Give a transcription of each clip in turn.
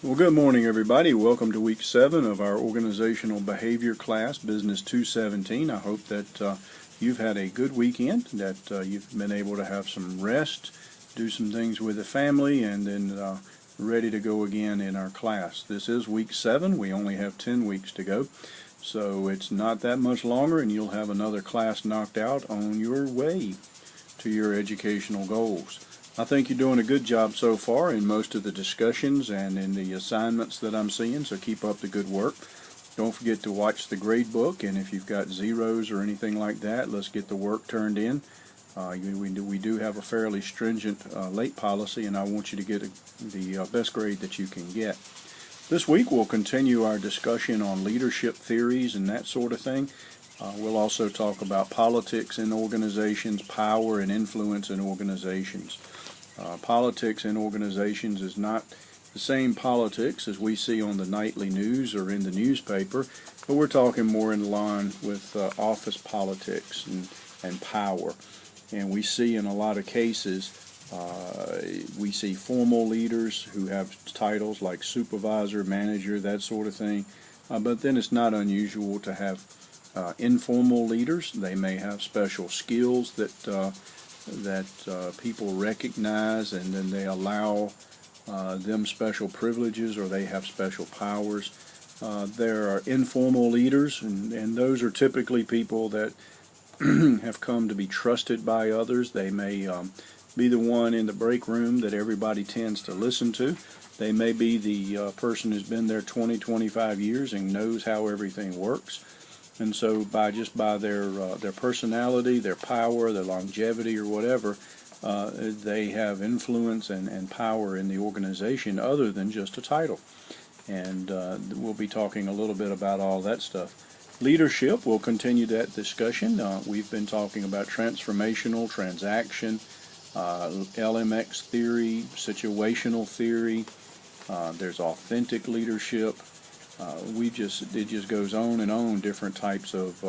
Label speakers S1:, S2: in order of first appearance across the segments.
S1: Well, good morning, everybody. Welcome to week 7 of our organizational behavior class, Business 217. I hope that you've had a good weekend, that you've been able to have some rest, do some things with the family, and then ready to go again in our class. This is week 7. We only have 10 weeks to go, so it's not that much longer, and you'll have another class knocked out on your way to your educational goals. I think you're doing a good job so far in most of the discussions and in the assignments that I'm seeing, so keep up the good work. Don't forget to watch the grade book, and if you've got zeros or anything like that, let's get the work turned in. We do have a fairly stringent late policy, and I want you to get the best grade that you can get. This week we'll continue our discussion on leadership theories and that sort of thing. We'll also talk about politics in organizations, power and influence in organizations. Politics in organizations is not the same politics as we see on the nightly news or in the newspaper, but we're talking more in line with office politics and power. And we see in a lot of cases, we see formal leaders who have titles like supervisor, manager, that sort of thing, but then it's not unusual to have informal leaders. They may have special skills that people recognize, and then they allow them special privileges, or they have special powers. There are informal leaders, and those are typically people that have come to be trusted by others. They may be the one in the break room that everybody tends to listen to. They may be the person who's been there 20, 25 years and knows how everything works. And so by their personality, their power, their longevity, or whatever, they have influence and power in the organization other than just a title. And we'll be talking a little bit about all that stuff. Leadership, we'll continue that discussion. We've been talking about transformational, transaction, LMX theory, situational theory. There's authentic leadership. It just goes on and on, different types of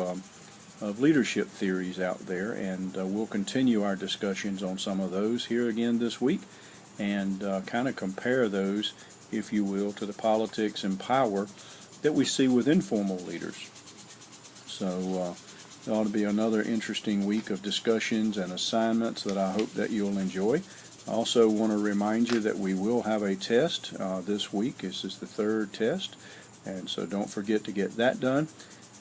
S1: leadership theories out there, and we'll continue our discussions on some of those here again this week, and kind of compare those, if you will, to the politics and power that we see with informal leaders. So it ought to be another interesting week of discussions and assignments that I hope that you'll enjoy. I also want to remind you that we will have a test this week. This is the 3rd test. And so don't forget to get that done.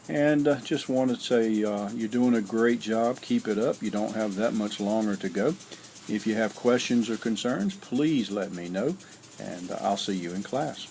S1: And just want to say you're doing a great job. Keep it up. You don't have that much longer to go. If you have questions or concerns, please let me know, and I'll see you in class.